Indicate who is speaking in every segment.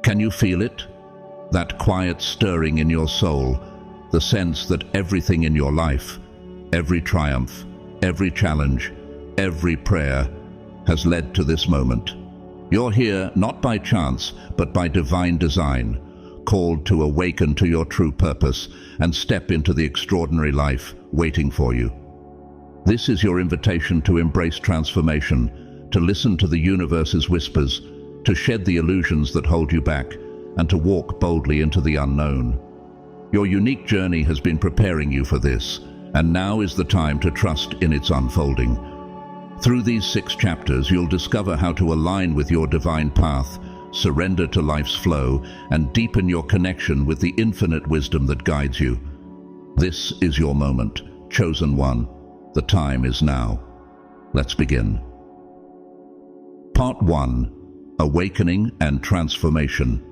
Speaker 1: Can you feel it? That quiet stirring in your soul, the sense that everything in your life, every triumph, every challenge, every prayer has led to this moment. You're here not by chance, but by divine design, called to awaken to your true purpose and step into the extraordinary life waiting for you. This is your invitation to embrace transformation, to listen to the universe's whispers, to shed the illusions that hold you back, and to walk boldly into the unknown. Your unique journey has been preparing you for this, and now is the time to trust in its unfolding. Through these 6 chapters, you'll discover how to align with your divine path, surrender to life's flow, and deepen your connection with the infinite wisdom that guides you. This is your moment, chosen one. The time is now. Let's begin. Part 1. Awakening and Transformation.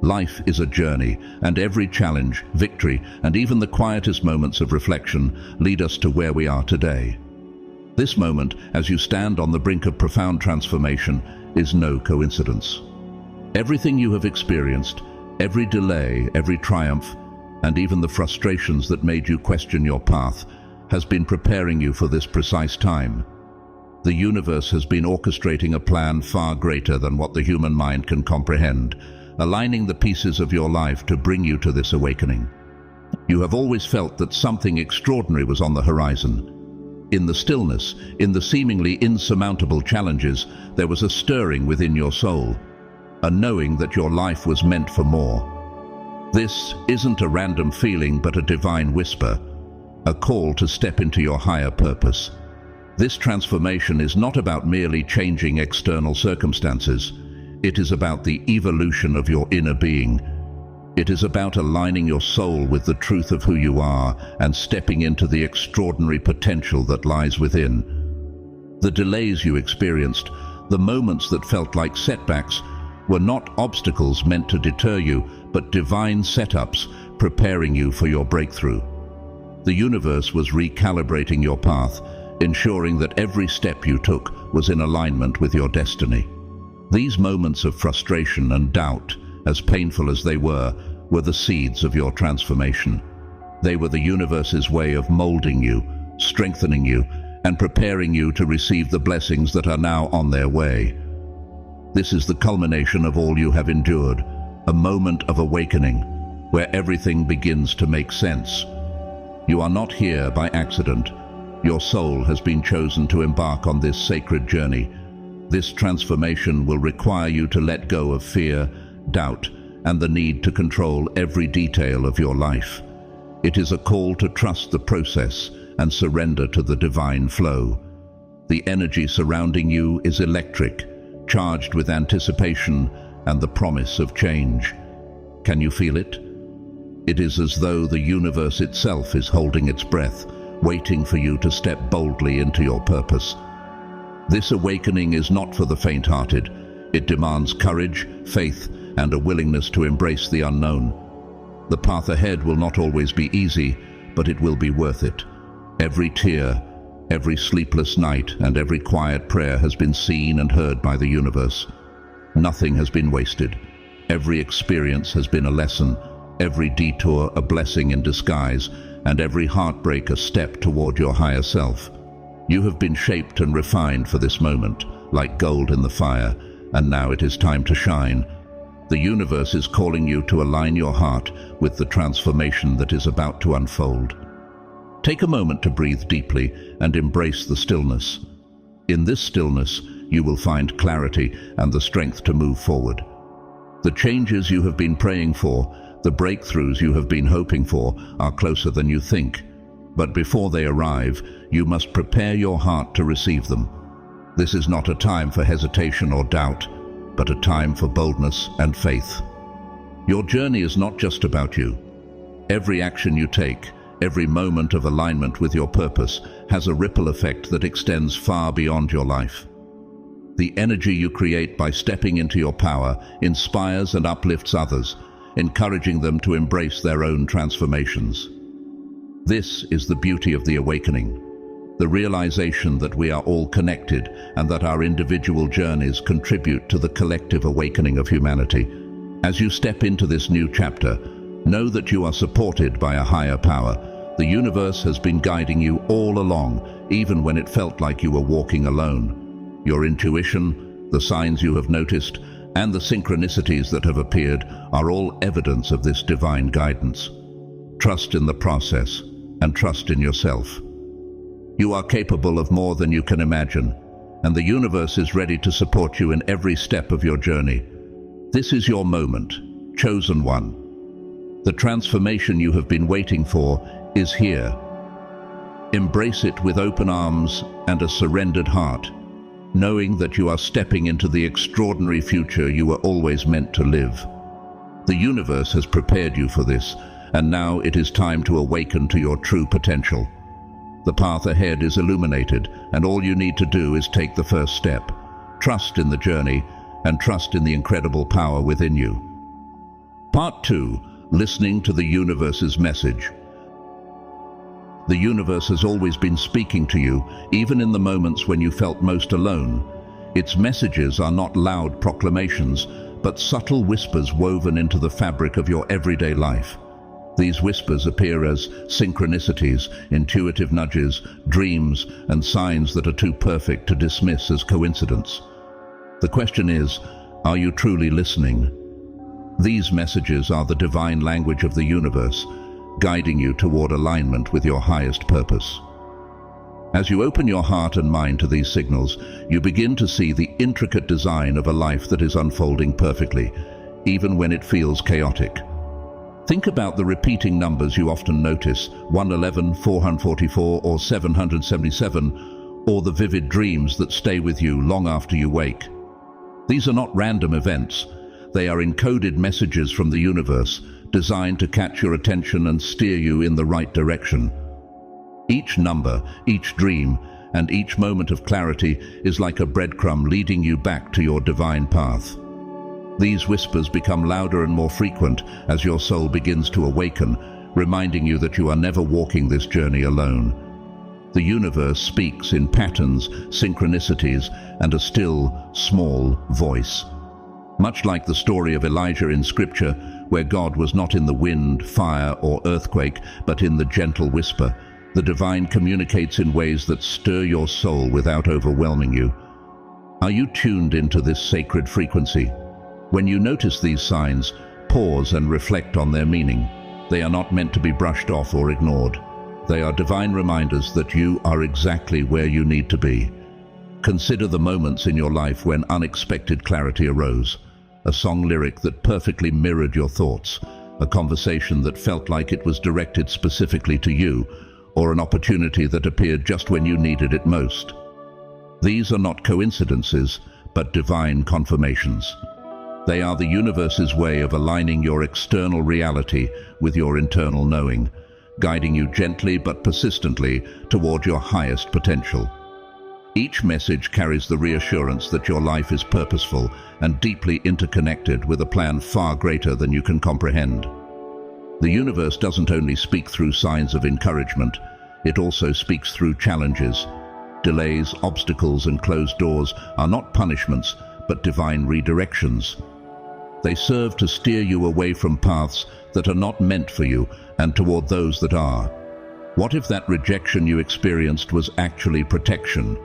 Speaker 1: Life is a journey, and every challenge, victory, and even the quietest moments of reflection lead us to where we are today. This moment, as you stand on the brink of profound transformation, is no coincidence. Everything you have experienced, every delay, every triumph, and even the frustrations that made you question your path, has been preparing you for this precise time. The universe has been orchestrating a plan far greater than what the human mind can comprehend, aligning the pieces of your life to bring you to this awakening. You have always felt that something extraordinary was on the horizon. In the stillness, in the seemingly insurmountable challenges, there was a stirring within your soul, a knowing that your life was meant for more. This isn't a random feeling, but a divine whisper, a call to step into your higher purpose. This transformation is not about merely changing external circumstances. It is about the evolution of your inner being. It is about aligning your soul with the truth of who you are and stepping into the extraordinary potential that lies within. The delays you experienced, the moments that felt like setbacks, were not obstacles meant to deter you, but divine setups preparing you for your breakthrough. The universe was recalibrating your path, ensuring that every step you took was in alignment with your destiny. These moments of frustration and doubt, as painful as they were the seeds of your transformation. They were the universe's way of molding you, strengthening you, and preparing you to receive the blessings that are now on their way. This is the culmination of all you have endured, a moment of awakening, where everything begins to make sense. You are not here by accident. Your soul has been chosen to embark on this sacred journey. This transformation will require you to let go of fear, doubt, and the need to control every detail of your life. It is a call to trust the process and surrender to the divine flow. The energy surrounding you is electric, charged with anticipation and the promise of change. Can you feel it? It is as though the universe itself is holding its breath, waiting for you to step boldly into your purpose. This awakening is not for the faint-hearted. It demands courage, faith, and a willingness to embrace the unknown. The path ahead will not always be easy, but it will be worth it. Every tear, every sleepless night, and every quiet prayer has been seen and heard by the universe. Nothing has been wasted. Every experience has been a lesson, every detour a blessing in disguise, and every heartbreak a step toward your higher self. You have been shaped and refined for this moment, like gold in the fire, and now it is time to shine. The universe is calling you to align your heart with the transformation that is about to unfold. Take a moment to breathe deeply and embrace the stillness. In this stillness, you will find clarity and the strength to move forward. The changes you have been praying for, the breakthroughs you have been hoping for, are closer than you think. But before they arrive, you must prepare your heart to receive them. This is not a time for hesitation or doubt, but a time for boldness and faith. Your journey is not just about you. Every action you take, every moment of alignment with your purpose, has a ripple effect that extends far beyond your life. The energy you create by stepping into your power inspires and uplifts others, encouraging them to embrace their own transformations. This is the beauty of the awakening. the realization that we are all connected and that our individual journeys contribute to the collective awakening of humanity. As you step into this new chapter, know that you are supported by a higher power. The universe has been guiding you all along, even when it felt like you were walking alone. Your intuition, the signs you have noticed, and the synchronicities that have appeared are all evidence of this divine guidance. Trust in the process and trust in yourself. You are capable of more than you can imagine, and the universe is ready to support you in every step of your journey. This is your moment, chosen one. The transformation you have been waiting for is here. Embrace it with open arms and a surrendered heart, knowing that you are stepping into the extraordinary future you were always meant to live. The universe has prepared you for this, and now it is time to awaken to your true potential. The path ahead is illuminated, and all you need to do is take the first step. Trust in the journey, and trust in the incredible power within you. Part 2. Listening to the universe's message. The universe has always been speaking to you, even in the moments when you felt most alone. Its messages are not loud proclamations, but subtle whispers woven into the fabric of your everyday life. These whispers appear as synchronicities, intuitive nudges, dreams, and signs that are too perfect to dismiss as coincidence. The question is, are you truly listening? These messages are the divine language of the universe, guiding you toward alignment with your highest purpose. As you open your heart and mind to these signals, you begin to see the intricate design of a life that is unfolding perfectly, even when it feels chaotic. Think about the repeating numbers you often notice, 111, 444, or 777, or the vivid dreams that stay with you long after you wake. These are not random events. They are encoded messages from the universe, designed to catch your attention and steer you in the right direction. Each number, each dream, and each moment of clarity is like a breadcrumb leading you back to your divine path. These whispers become louder and more frequent as your soul begins to awaken, reminding you that you are never walking this journey alone. The universe speaks in patterns, synchronicities, and a still, small voice. Much like the story of Elijah in Scripture, where God was not in the wind, fire, or earthquake, but in the gentle whisper, the divine communicates in ways that stir your soul without overwhelming you. Are you tuned into this sacred frequency? When you notice these signs, pause and reflect on their meaning. They are not meant to be brushed off or ignored. They are divine reminders that you are exactly where you need to be. Consider the moments in your life when unexpected clarity arose. A song lyric that perfectly mirrored your thoughts, a conversation that felt like it was directed specifically to you, or an opportunity that appeared just when you needed it most. These are not coincidences, but divine confirmations. They are the universe's way of aligning your external reality with your internal knowing, guiding you gently but persistently toward your highest potential. Each message carries the reassurance that your life is purposeful and deeply interconnected with a plan far greater than you can comprehend. The universe doesn't only speak through signs of encouragement, it also speaks through challenges. Delays, obstacles, and closed doors are not punishments, but divine redirections. They serve to steer you away from paths that are not meant for you and toward those that are. What if that rejection you experienced was actually protection?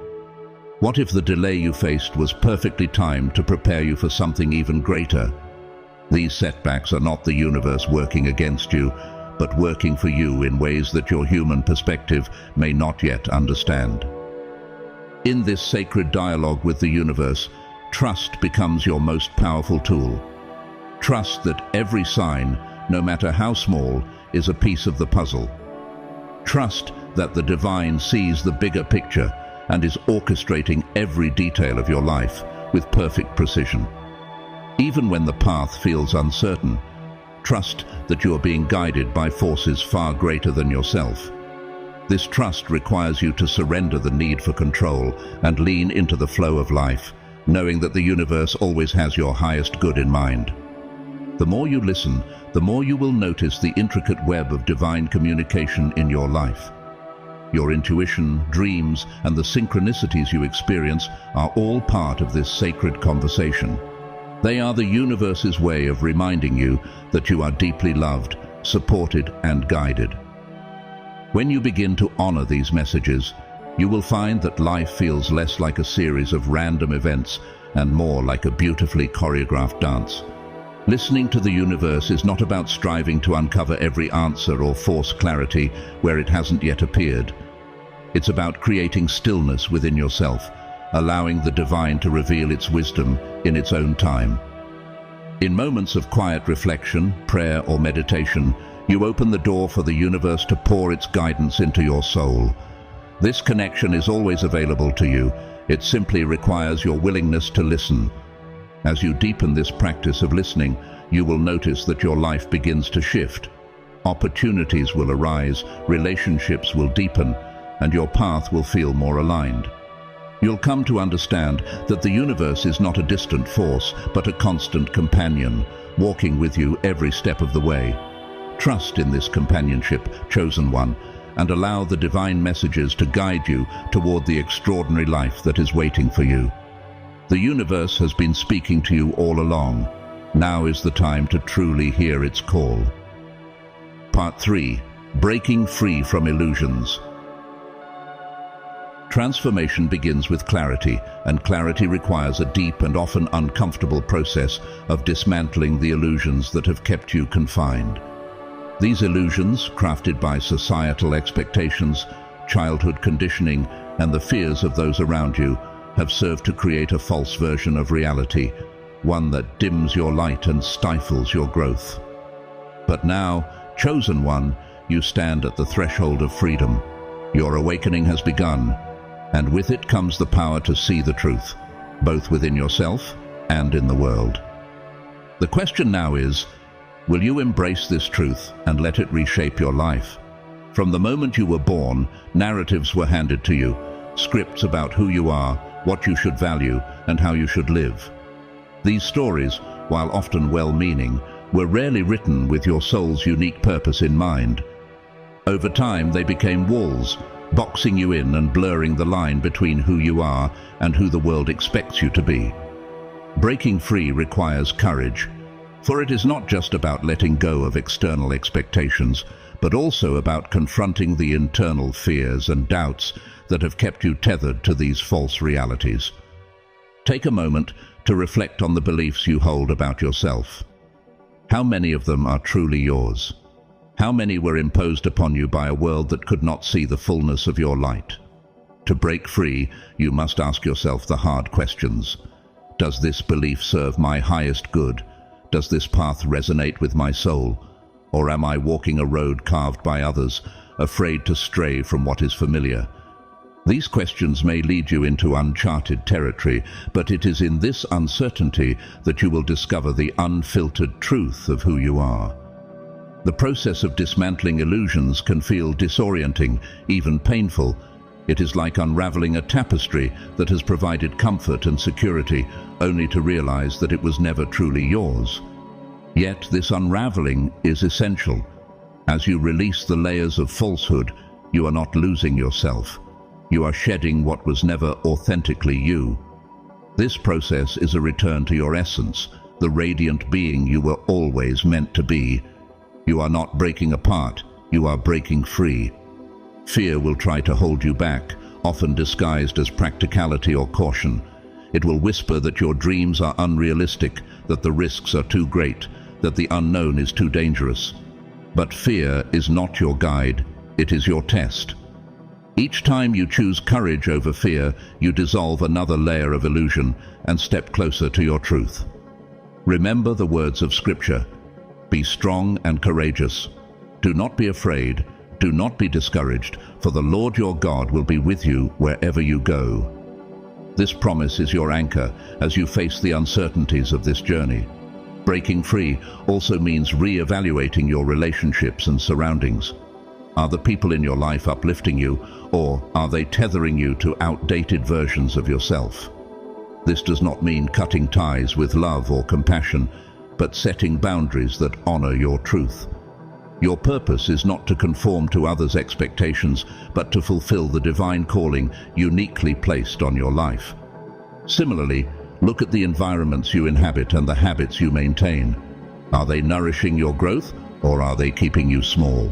Speaker 1: What if the delay you faced was perfectly timed to prepare you for something even greater? These setbacks are not the universe working against you, but working for you in ways that your human perspective may not yet understand. In this sacred dialogue with the universe, trust becomes your most powerful tool. Trust that every sign, no matter how small, is a piece of the puzzle. Trust that the divine sees the bigger picture and is orchestrating every detail of your life with perfect precision. Even when the path feels uncertain, trust that you are being guided by forces far greater than yourself. This trust requires you to surrender the need for control and lean into the flow of life, knowing that the universe always has your highest good in mind. The more you listen, the more you will notice the intricate web of divine communication in your life. Your intuition, dreams, and the synchronicities you experience are all part of this sacred conversation. They are the universe's way of reminding you that you are deeply loved, supported, and guided. When you begin to honor these messages, you will find that life feels less like a series of random events and more like a beautifully choreographed dance. Listening to the universe is not about striving to uncover every answer or force clarity where it hasn't yet appeared. It's about creating stillness within yourself, allowing the divine to reveal its wisdom in its own time. In moments of quiet reflection, prayer, or meditation, you open the door for the universe to pour its guidance into your soul. This connection is always available to you. It simply requires your willingness to listen. As you deepen this practice of listening, you will notice that your life begins to shift. Opportunities will arise, relationships will deepen, and your path will feel more aligned. You'll come to understand that the universe is not a distant force, but a constant companion, walking with you every step of the way. Trust in this companionship, chosen one, and allow the divine messages to guide you toward the extraordinary life that is waiting for you. The universe has been speaking to you all along. Now is the time to truly hear its call. Part 3. Breaking free from illusions. Transformation begins with clarity, and clarity requires a deep and often uncomfortable process of dismantling the illusions that have kept you confined. These illusions, crafted by societal expectations, childhood conditioning, and the fears of those around you, have served to create a false version of reality, one that dims your light and stifles your growth. But now, chosen one, you stand at the threshold of freedom. Your awakening has begun, and with it comes the power to see the truth, both within yourself and in the world. The question now is, will you embrace this truth and let it reshape your life? From the moment you were born, narratives were handed to you, scripts about who you are, what you should value, and how you should live. These stories, while often well-meaning, were rarely written with your soul's unique purpose in mind. Over time, they became walls, boxing you in and blurring the line between who you are and who the world expects you to be. Breaking free requires courage, for it is not just about letting go of external expectations, but also about confronting the internal fears and doubts that have kept you tethered to these false realities. Take a moment to reflect on the beliefs you hold about yourself. How many of them are truly yours? How many were imposed upon you by a world that could not see the fullness of your light? To break free, you must ask yourself the hard questions. Does this belief serve my highest good? Does this path resonate with my soul? Or am I walking a road carved by others, afraid to stray from what is familiar? These questions may lead you into uncharted territory, but it is in this uncertainty that you will discover the unfiltered truth of who you are. The process of dismantling illusions can feel disorienting, even painful. It is like unraveling a tapestry that has provided comfort and security, only to realize that it was never truly yours. Yet this unraveling is essential. As you release the layers of falsehood, you are not losing yourself. You are shedding what was never authentically you. This process is a return to your essence, the radiant being you were always meant to be. You are not breaking apart, you are breaking free. Fear will try to hold you back, often disguised as practicality or caution. It will whisper that your dreams are unrealistic, that the risks are too great, that the unknown is too dangerous. But fear is not your guide, it is your test. Each time you choose courage over fear, you dissolve another layer of illusion and step closer to your truth. Remember the words of Scripture. Be strong and courageous. Do not be afraid. Do not be discouraged, for the Lord your God will be with you wherever you go. This promise is your anchor as you face the uncertainties of this journey. Breaking free also means re-evaluating your relationships and surroundings. Are the people in your life uplifting you, or are they tethering you to outdated versions of yourself? This does not mean cutting ties with love or compassion, but setting boundaries that honor your truth. Your purpose is not to conform to others' expectations, but to fulfill the divine calling uniquely placed on your life. Similarly, look at the environments you inhabit and the habits you maintain. Are they nourishing your growth, or are they keeping you small?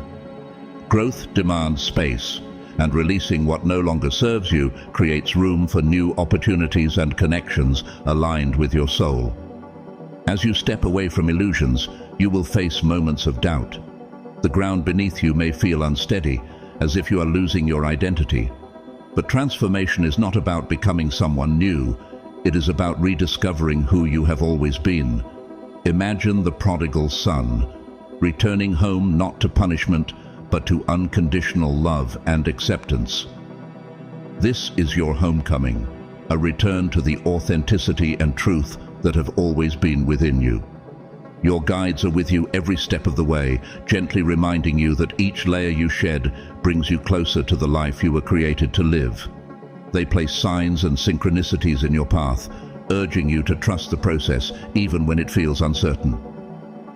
Speaker 1: Growth demands space, and releasing what no longer serves you creates room for new opportunities and connections aligned with your soul. As you step away from illusions, you will face moments of doubt. The ground beneath you may feel unsteady, as if you are losing your identity. But transformation is not about becoming someone new. It is about rediscovering who you have always been. Imagine the prodigal son, returning home not to punishment, but to unconditional love and acceptance. This is your homecoming, a return to the authenticity and truth that have always been within you. Your guides are with you every step of the way, gently reminding you that each layer you shed brings you closer to the life you were created to live. They place signs and synchronicities in your path, urging you to trust the process even when it feels uncertain.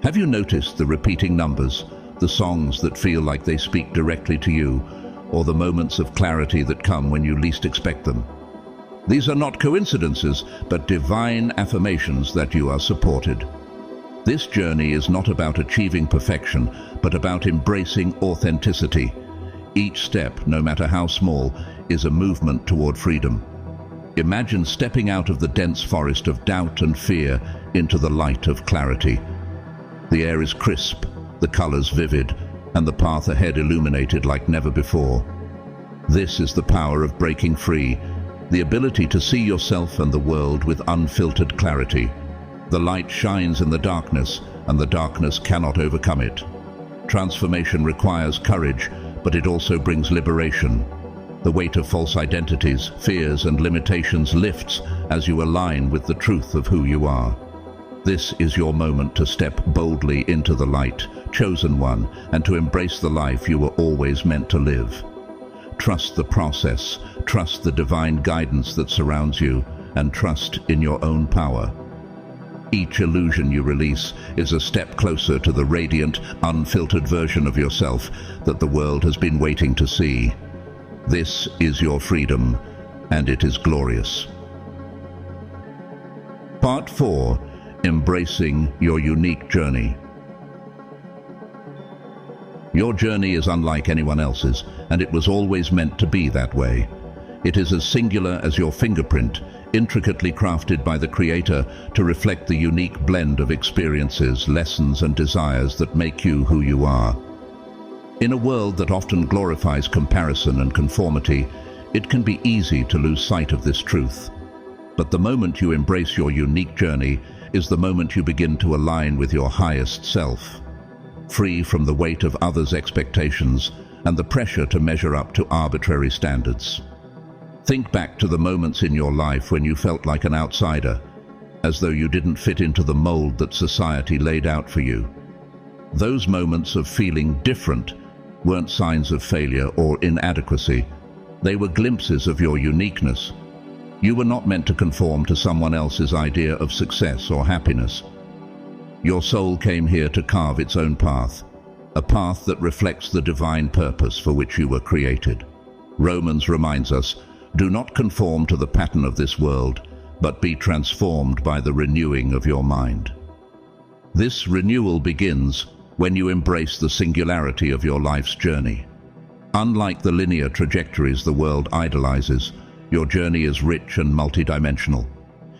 Speaker 1: Have you noticed the repeating numbers, the songs that feel like they speak directly to you, or the moments of clarity that come when you least expect them? These are not coincidences, but divine affirmations that you are supported. This journey is not about achieving perfection, but about embracing authenticity. Each step, no matter how small, is a movement toward freedom. Imagine stepping out of the dense forest of doubt and fear into the light of clarity. The air is crisp, the colors vivid, and the path ahead illuminated like never before. This is the power of breaking free, the ability to see yourself and the world with unfiltered clarity. The light shines in the darkness, and the darkness cannot overcome it. Transformation requires courage, but it also brings liberation. The weight of false identities, fears, and limitations lifts as you align with the truth of who you are. This is your moment to step boldly into the light, chosen one, and to embrace the life you were always meant to live. Trust the process, trust the divine guidance that surrounds you, and trust in your own power. Each illusion you release is a step closer to the radiant, unfiltered version of yourself that the world has been waiting to see. This is your freedom, and it is glorious. Part 4. Embracing your unique journey. Your journey is unlike anyone else's, and it was always meant to be that way. It is as singular as your fingerprint, intricately crafted by the Creator to reflect the unique blend of experiences, lessons, and desires that make you who you are. In a world that often glorifies comparison and conformity, it can be easy to lose sight of this truth. But the moment you embrace your unique journey is the moment you begin to align with your highest self, free from the weight of others' expectations and the pressure to measure up to arbitrary standards. Think back to the moments in your life when you felt like an outsider, as though you didn't fit into the mold that society laid out for you. Those moments of feeling different weren't signs of failure or inadequacy. They were glimpses of your uniqueness. You were not meant to conform to someone else's idea of success or happiness. Your soul came here to carve its own path, a path that reflects the divine purpose for which you were created. Romans reminds us, "Do not conform to the pattern of this world, but be transformed by the renewing of your mind." This renewal begins when you embrace the singularity of your life's journey. Unlike the linear trajectories the world idolizes, your journey is rich and multidimensional.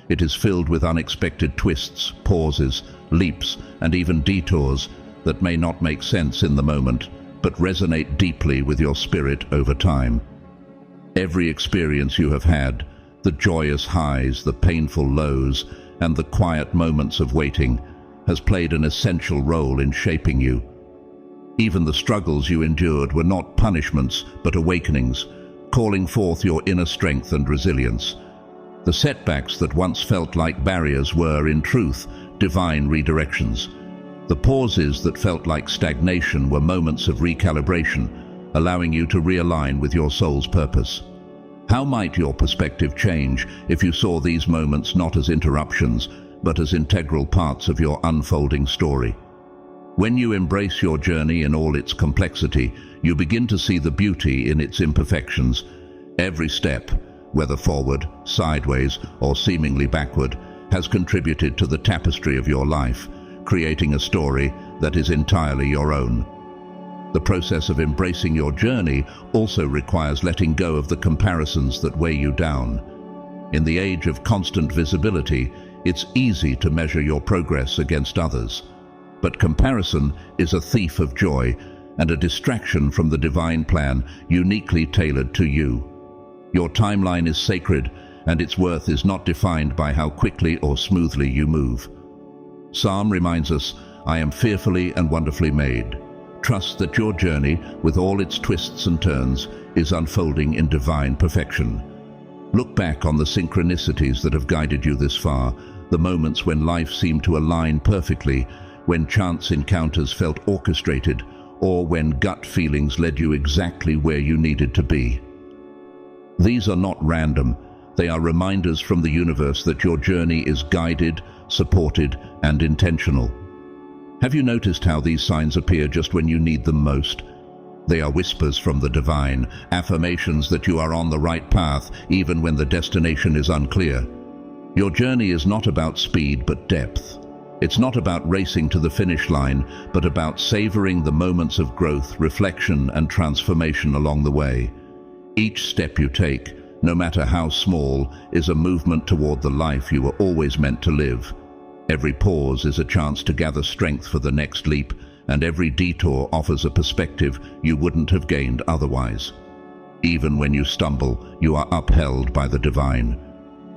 Speaker 1: It is filled with unexpected twists, pauses, leaps, and even detours that may not make sense in the moment, but resonate deeply with your spirit over time. Every experience you have had, the joyous highs, the painful lows, and the quiet moments of waiting, has played an essential role in shaping you. Even the struggles you endured were not punishments, but awakenings, calling forth your inner strength and resilience. The setbacks that once felt like barriers were, in truth, divine redirections. The pauses that felt like stagnation were moments of recalibration, allowing you to realign with your soul's purpose. How might your perspective change if you saw these moments not as interruptions, but as integral parts of your unfolding story? When you embrace your journey in all its complexity, you begin to see the beauty in its imperfections. Every step, whether forward, sideways, or seemingly backward, has contributed to the tapestry of your life, creating a story that is entirely your own. The process of embracing your journey also requires letting go of the comparisons that weigh you down. In the age of constant visibility, it's easy to measure your progress against others. But comparison is a thief of joy and a distraction from the divine plan uniquely tailored to you. Your timeline is sacred, and its worth is not defined by how quickly or smoothly you move. Psalm reminds us, "I am fearfully and wonderfully made." Trust that your journey, with all its twists and turns, is unfolding in divine perfection. Look back on the synchronicities that have guided you this far, the moments when life seemed to align perfectly, when chance encounters felt orchestrated, or when gut feelings led you exactly where you needed to be. These are not random. They are reminders from the universe that your journey is guided, supported, and intentional. Have you noticed how these signs appear just when you need them most? They are whispers from the divine, affirmations that you are on the right path, even when the destination is unclear. Your journey is not about speed, but depth. It's not about racing to the finish line, but about savoring the moments of growth, reflection, and transformation along the way. Each step you take, no matter how small, is a movement toward the life you were always meant to live. Every pause is a chance to gather strength for the next leap, and every detour offers a perspective you wouldn't have gained otherwise. Even when you stumble, you are upheld by the divine.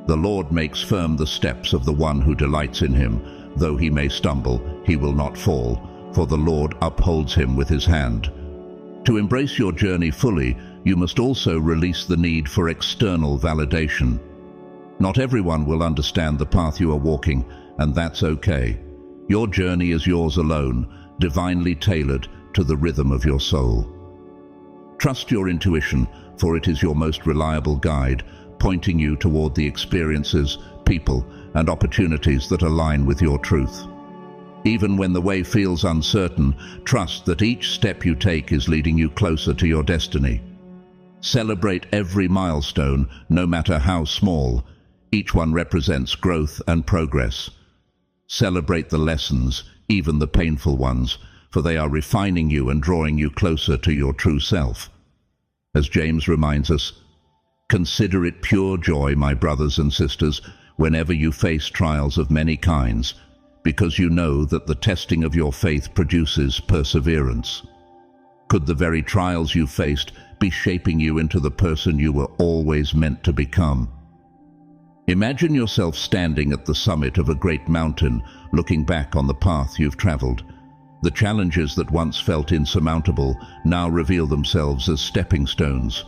Speaker 1: The Lord makes firm the steps of the one who delights in him. Though he may stumble, he will not fall, for the Lord upholds him with his hand. To embrace your journey fully, you must also release the need for external validation. Not everyone will understand the path you are walking, and that's okay. Your journey is yours alone, divinely tailored to the rhythm of your soul. Trust your intuition, for it is your most reliable guide, pointing you toward the experiences, people, and opportunities that align with your truth. Even when the way feels uncertain, trust that each step you take is leading you closer to your destiny. Celebrate every milestone, no matter how small. Each one represents growth and progress. Celebrate the lessons, even the painful ones, for they are refining you and drawing you closer to your true self. As James reminds us, "Consider it pure joy, my brothers and sisters, whenever you face trials of many kinds, because you know that the testing of your faith produces perseverance." Could the very trials you faced be shaping you into the person you were always meant to become? Imagine yourself standing at the summit of a great mountain, looking back on the path you've traveled. The challenges that once felt insurmountable now reveal themselves as stepping stones.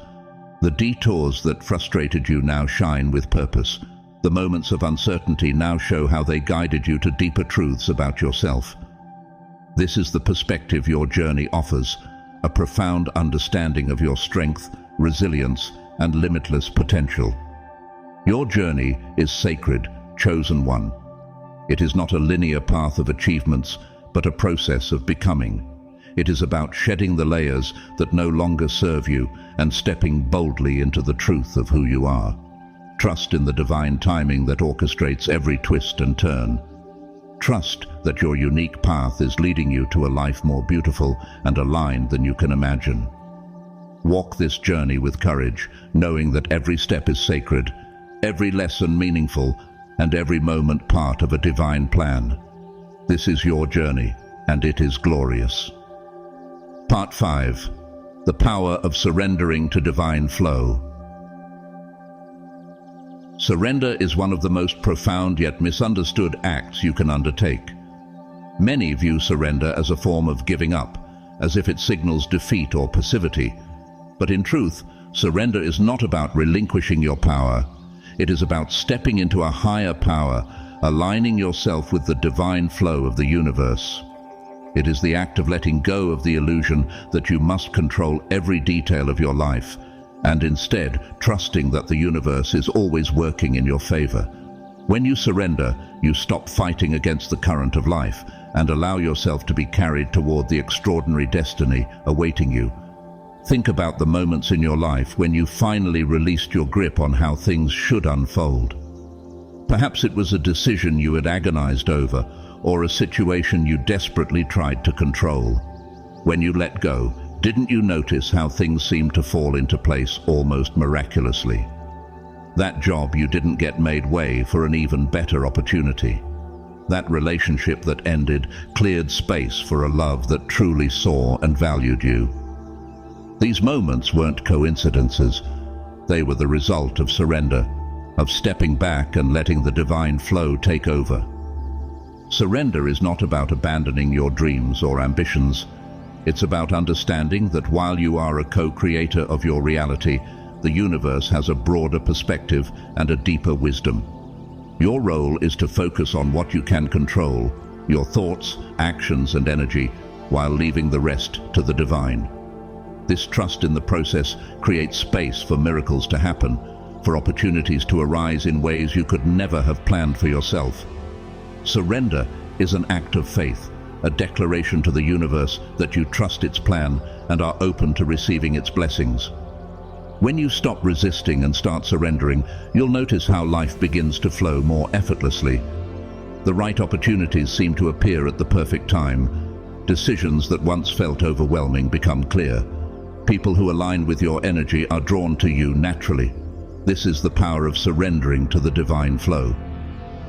Speaker 1: The detours that frustrated you now shine with purpose. The moments of uncertainty now show how they guided you to deeper truths about yourself. This is the perspective your journey offers, a profound understanding of your strength, resilience, and limitless potential. Your journey is sacred, chosen one. It is not a linear path of achievements, but a process of becoming. It is about shedding the layers that no longer serve you and stepping boldly into the truth of who you are. Trust in the divine timing that orchestrates every twist and turn. Trust that your unique path is leading you to a life more beautiful and aligned than you can imagine. Walk this journey with courage, knowing that every step is sacred, every lesson meaningful, and every moment part of a divine plan. This is your journey, and it is glorious. Part 5. The power of surrendering to divine flow. Surrender is one of the most profound yet misunderstood acts you can undertake. Many view surrender as a form of giving up, as if it signals defeat or passivity. But in truth, surrender is not about relinquishing your power. It is about stepping into a higher power, aligning yourself with the divine flow of the universe. It is the act of letting go of the illusion that you must control every detail of your life, and instead trusting that the universe is always working in your favor. When you surrender, you stop fighting against the current of life and allow yourself to be carried toward the extraordinary destiny awaiting you. Think about the moments in your life when you finally released your grip on how things should unfold. Perhaps it was a decision you had agonized over, or a situation you desperately tried to control. When you let go, didn't you notice how things seemed to fall into place almost miraculously? That job you didn't get made way for an even better opportunity. That relationship that ended cleared space for a love that truly saw and valued you. These moments weren't coincidences. They were the result of surrender, of stepping back and letting the divine flow take over. Surrender is not about abandoning your dreams or ambitions. It's about understanding that while you are a co-creator of your reality, the universe has a broader perspective and a deeper wisdom. Your role is to focus on what you can control, your thoughts, actions, and energy, while leaving the rest to the divine. This trust in the process creates space for miracles to happen, for opportunities to arise in ways you could never have planned for yourself. Surrender is an act of faith, a declaration to the universe that you trust its plan and are open to receiving its blessings. When you stop resisting and start surrendering, you'll notice how life begins to flow more effortlessly. The right opportunities seem to appear at the perfect time. Decisions that once felt overwhelming become clear. People who align with your energy are drawn to you naturally. This is the power of surrendering to the divine flow.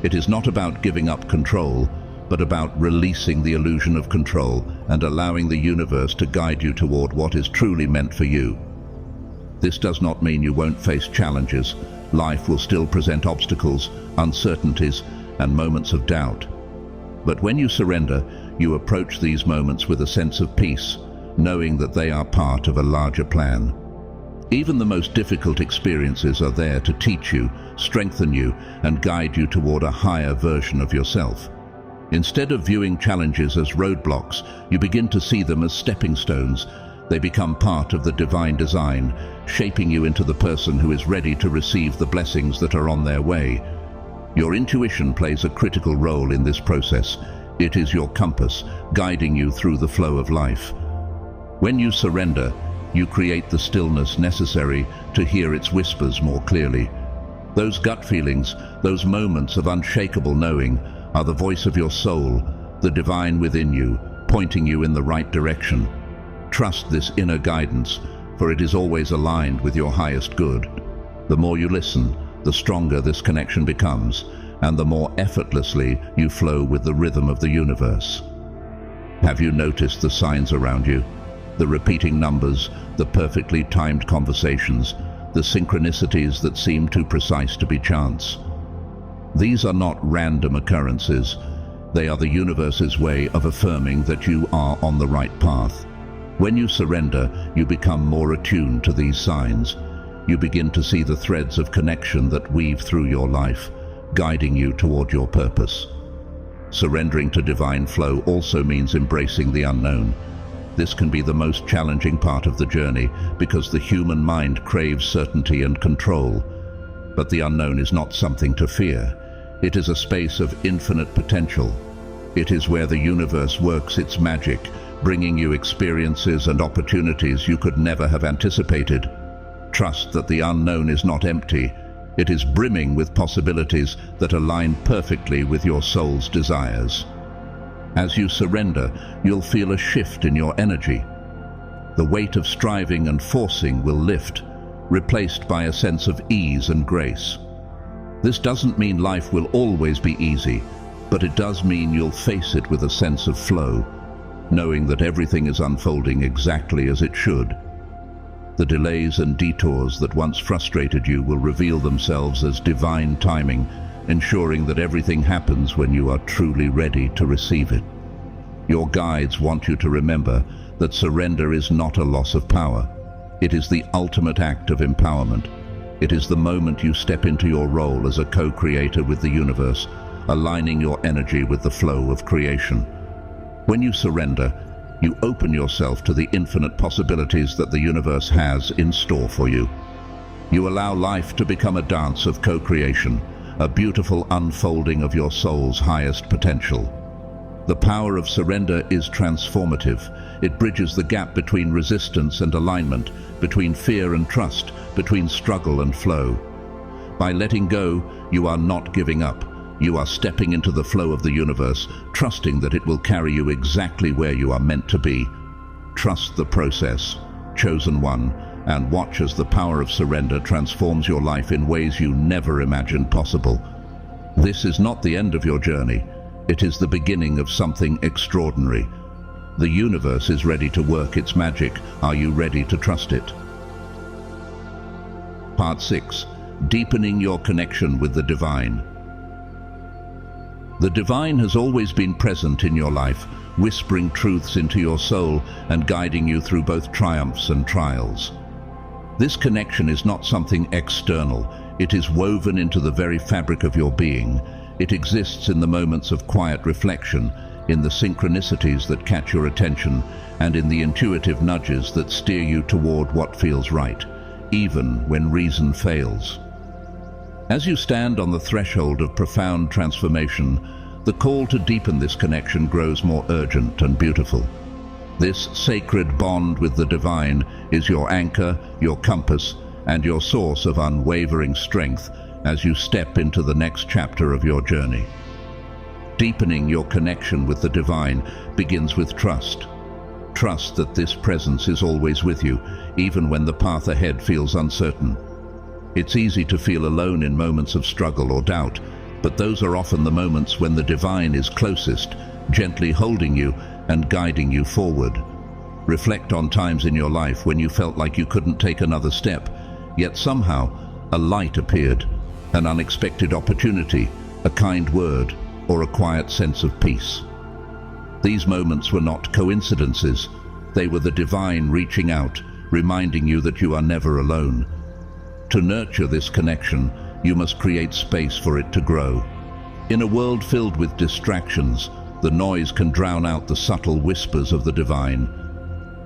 Speaker 1: It is not about giving up control, but about releasing the illusion of control and allowing the universe to guide you toward what is truly meant for you. This does not mean you won't face challenges. Life will still present obstacles, uncertainties, and moments of doubt. But when you surrender, you approach these moments with a sense of peace, knowing that they are part of a larger plan. Even the most difficult experiences are there to teach you, strengthen you, and guide you toward a higher version of yourself. Instead of viewing challenges as roadblocks, you begin to see them as stepping stones. They become part of the divine design, shaping you into the person who is ready to receive the blessings that are on their way. Your intuition plays a critical role in this process. It is your compass, guiding you through the flow of life. When you surrender, you create the stillness necessary to hear its whispers more clearly. Those gut feelings, those moments of unshakable knowing, are the voice of your soul, the divine within you, pointing you in the right direction. Trust this inner guidance, for it is always aligned with your highest good. The more you listen, the stronger this connection becomes, and the more effortlessly you flow with the rhythm of the universe. Have you noticed the signs around you? The repeating numbers, the perfectly timed conversations, the synchronicities that seem too precise to be chance. These are not random occurrences. They are the universe's way of affirming that you are on the right path. When you surrender, you become more attuned to these signs. You begin to see the threads of connection that weave through your life, guiding you toward your purpose. Surrendering to divine flow also means embracing the unknown. This can be the most challenging part of the journey because the human mind craves certainty and control. But the unknown is not something to fear. It is a space of infinite potential. It is where the universe works its magic, bringing you experiences and opportunities you could never have anticipated. Trust that the unknown is not empty. It is brimming with possibilities that align perfectly with your soul's desires. As you surrender, you'll feel a shift in your energy. The weight of striving and forcing will lift, replaced by a sense of ease and grace. This doesn't mean life will always be easy, but it does mean you'll face it with a sense of flow, knowing that everything is unfolding exactly as it should. The delays and detours that once frustrated you will reveal themselves as divine timing, ensuring that everything happens when you are truly ready to receive it. Your guides want you to remember that surrender is not a loss of power. It is the ultimate act of empowerment. It is the moment you step into your role as a co-creator with the universe, aligning your energy with the flow of creation. When you surrender, you open yourself to the infinite possibilities that the universe has in store for you. You allow life to become a dance of co-creation, a beautiful unfolding of your soul's highest potential. The power of surrender is transformative. It bridges the gap between resistance and alignment, between fear and trust, between struggle and flow. By letting go, you are not giving up. You are stepping into the flow of the universe, trusting that it will carry you exactly where you are meant to be. Trust the process, chosen one, and watch as the power of surrender transforms your life in ways you never imagined possible. This is not the end of your journey. It is the beginning of something extraordinary. The universe is ready to work its magic. Are you ready to trust it? Part 6. Deepening your connection with the divine. The divine has always been present in your life, whispering truths into your soul and guiding you through both triumphs and trials. This connection is not something external. It is woven into the very fabric of your being. It exists in the moments of quiet reflection, in the synchronicities that catch your attention, and in the intuitive nudges that steer you toward what feels right, even when reason fails. As you stand on the threshold of profound transformation, the call to deepen this connection grows more urgent and beautiful. This sacred bond with the divine is your anchor, your compass, and your source of unwavering strength as you step into the next chapter of your journey. Deepening your connection with the divine begins with trust. Trust that this presence is always with you, even when the path ahead feels uncertain. It's easy to feel alone in moments of struggle or doubt, but those are often the moments when the divine is closest, gently holding you and guiding you forward. Reflect on times in your life when you felt like you couldn't take another step, yet somehow a light appeared, an unexpected opportunity, a kind word, or a quiet sense of peace. These moments were not coincidences. They were the divine reaching out, reminding you that you are never alone. To nurture this connection, you must create space for it to grow. In a world filled with distractions, the noise can drown out the subtle whispers of the divine.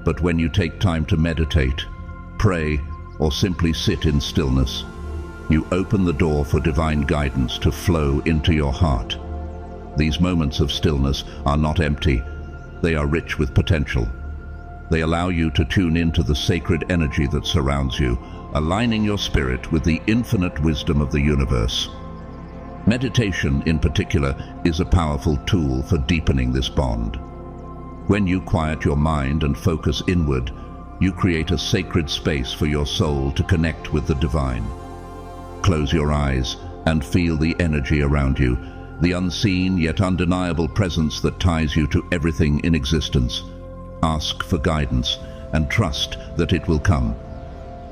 Speaker 1: But when you take time to meditate, pray, or simply sit in stillness, you open the door for divine guidance to flow into your heart. These moments of stillness are not empty. They are rich with potential. They allow you to tune into the sacred energy that surrounds you, aligning your spirit with the infinite wisdom of the universe. Meditation, in particular, is a powerful tool for deepening this bond. When you quiet your mind and focus inward, you create a sacred space for your soul to connect with the divine. Close your eyes and feel the energy around you, the unseen yet undeniable presence that ties you to everything in existence. Ask for guidance and trust that it will come.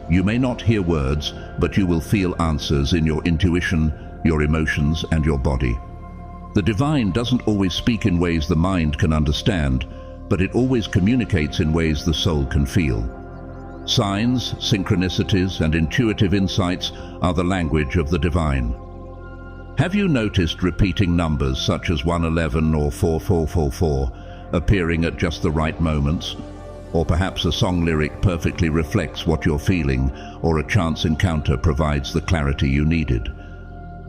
Speaker 1: You may not hear words, but you will feel answers in your intuition, your emotions, and your body. The divine doesn't always speak in ways the mind can understand, but it always communicates in ways the soul can feel. Signs, synchronicities, and intuitive insights are the language of the divine. Have you noticed repeating numbers such as 111 or 4444 appearing at just the right moments? Or perhaps a song lyric perfectly reflects what you're feeling, or a chance encounter provides the clarity you needed.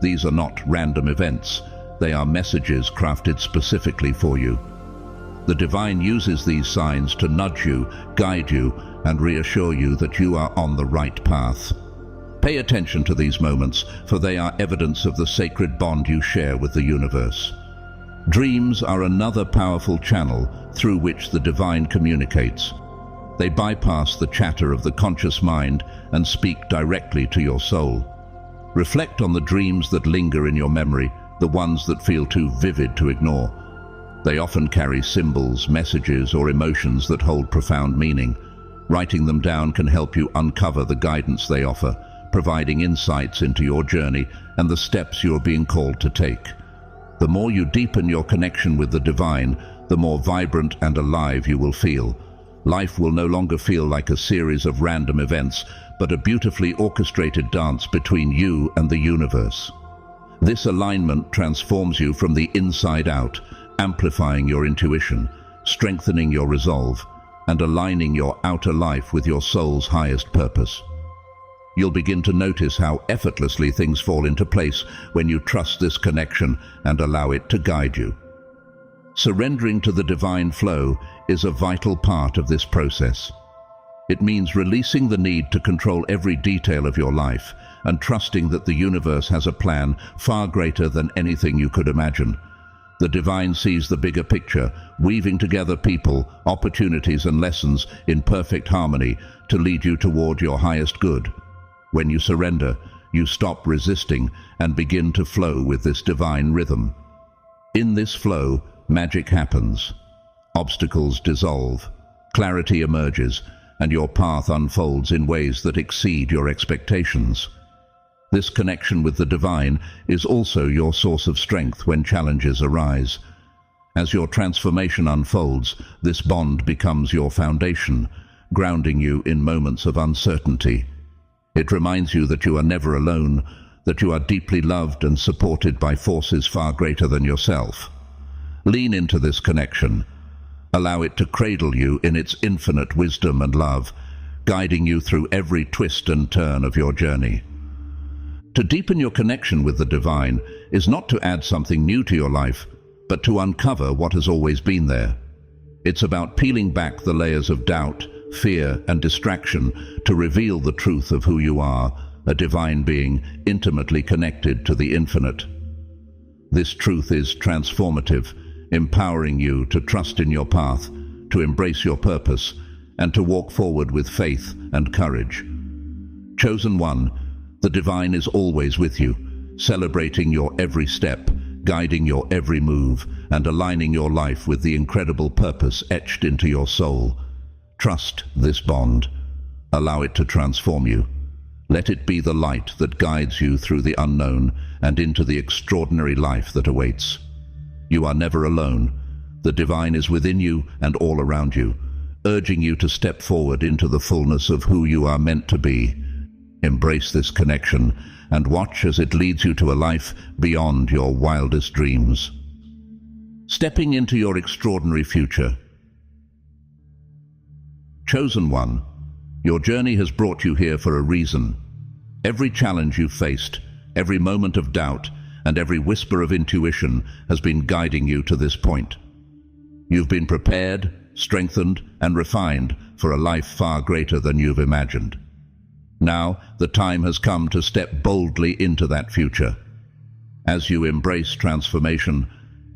Speaker 1: These are not random events. They are messages crafted specifically for you. The divine uses these signs to nudge you, guide you, and reassure you that you are on the right path. Pay attention to these moments, for they are evidence of the sacred bond you share with the universe. Dreams are another powerful channel through which the divine communicates. They bypass the chatter of the conscious mind and speak directly to your soul. Reflect on the dreams that linger in your memory, the ones that feel too vivid to ignore. They often carry symbols, messages, or emotions that hold profound meaning. Writing them down can help you uncover the guidance they offer, providing insights into your journey and the steps you are being called to take. The more you deepen your connection with the divine, the more vibrant and alive you will feel. Life will no longer feel like a series of random events, but a beautifully orchestrated dance between you and the universe. This alignment transforms you from the inside out, amplifying your intuition, strengthening your resolve, and aligning your outer life with your soul's highest purpose. You'll begin to notice how effortlessly things fall into place when you trust this connection and allow it to guide you. Surrendering to the divine flow is a vital part of this process. It means releasing the need to control every detail of your life and trusting that the universe has a plan far greater than anything you could imagine. The divine sees the bigger picture, weaving together people, opportunities and lessons in perfect harmony to lead you toward your highest good. When you surrender, you stop resisting and begin to flow with this divine rhythm. In this flow, magic happens. Obstacles dissolve, clarity emerges, and your path unfolds in ways that exceed your expectations. This connection with the divine is also your source of strength when challenges arise. As your transformation unfolds, this bond becomes your foundation, grounding you in moments of uncertainty. It reminds you that you are never alone, that you are deeply loved and supported by forces far greater than yourself. Lean into this connection. Allow it to cradle you in its infinite wisdom and love, guiding you through every twist and turn of your journey. To deepen your connection with the divine is not to add something new to your life, but to uncover what has always been there. It's about peeling back the layers of doubt, fear, and distraction to reveal the truth of who you are, a divine being intimately connected to the infinite. This truth is transformative, empowering you to trust in your path, to embrace your purpose, and to walk forward with faith and courage. Chosen one, the divine is always with you, celebrating your every step, guiding your every move, and aligning your life with the incredible purpose etched into your soul. Trust this bond. Allow it to transform you. Let it be the light that guides you through the unknown and into the extraordinary life that awaits. You are never alone. The divine is within you and all around you, urging you to step forward into the fullness of who you are meant to be. Embrace this connection and watch as it leads you to a life beyond your wildest dreams. Stepping into your extraordinary future. Chosen one, your journey has brought you here for a reason. Every challenge you've faced, every moment of doubt, and every whisper of intuition has been guiding you to this point. You've been prepared, strengthened, and refined for a life far greater than you've imagined. Now, the time has come to step boldly into that future. As you embrace transformation,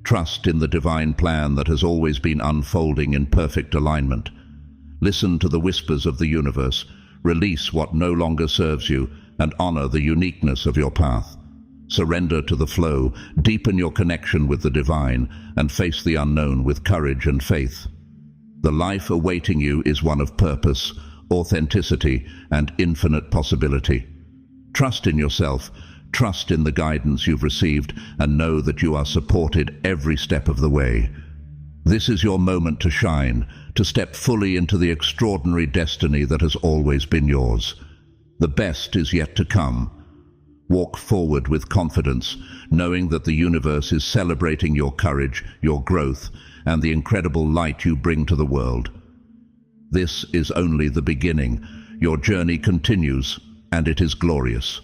Speaker 1: trust in the divine plan that has always been unfolding in perfect alignment. Listen to the whispers of the universe, release what no longer serves you, and honor the uniqueness of your path. Surrender to the flow, deepen your connection with the divine, and face the unknown with courage and faith. The life awaiting you is one of purpose, authenticity, and infinite possibility. Trust in yourself, trust in the guidance you've received, and know that you are supported every step of the way. This is your moment to shine, to step fully into the extraordinary destiny that has always been yours. The best is yet to come. Walk forward with confidence, knowing that the universe is celebrating your courage, your growth, and the incredible light you bring to the world. This is only the beginning. Your journey continues, and it is glorious.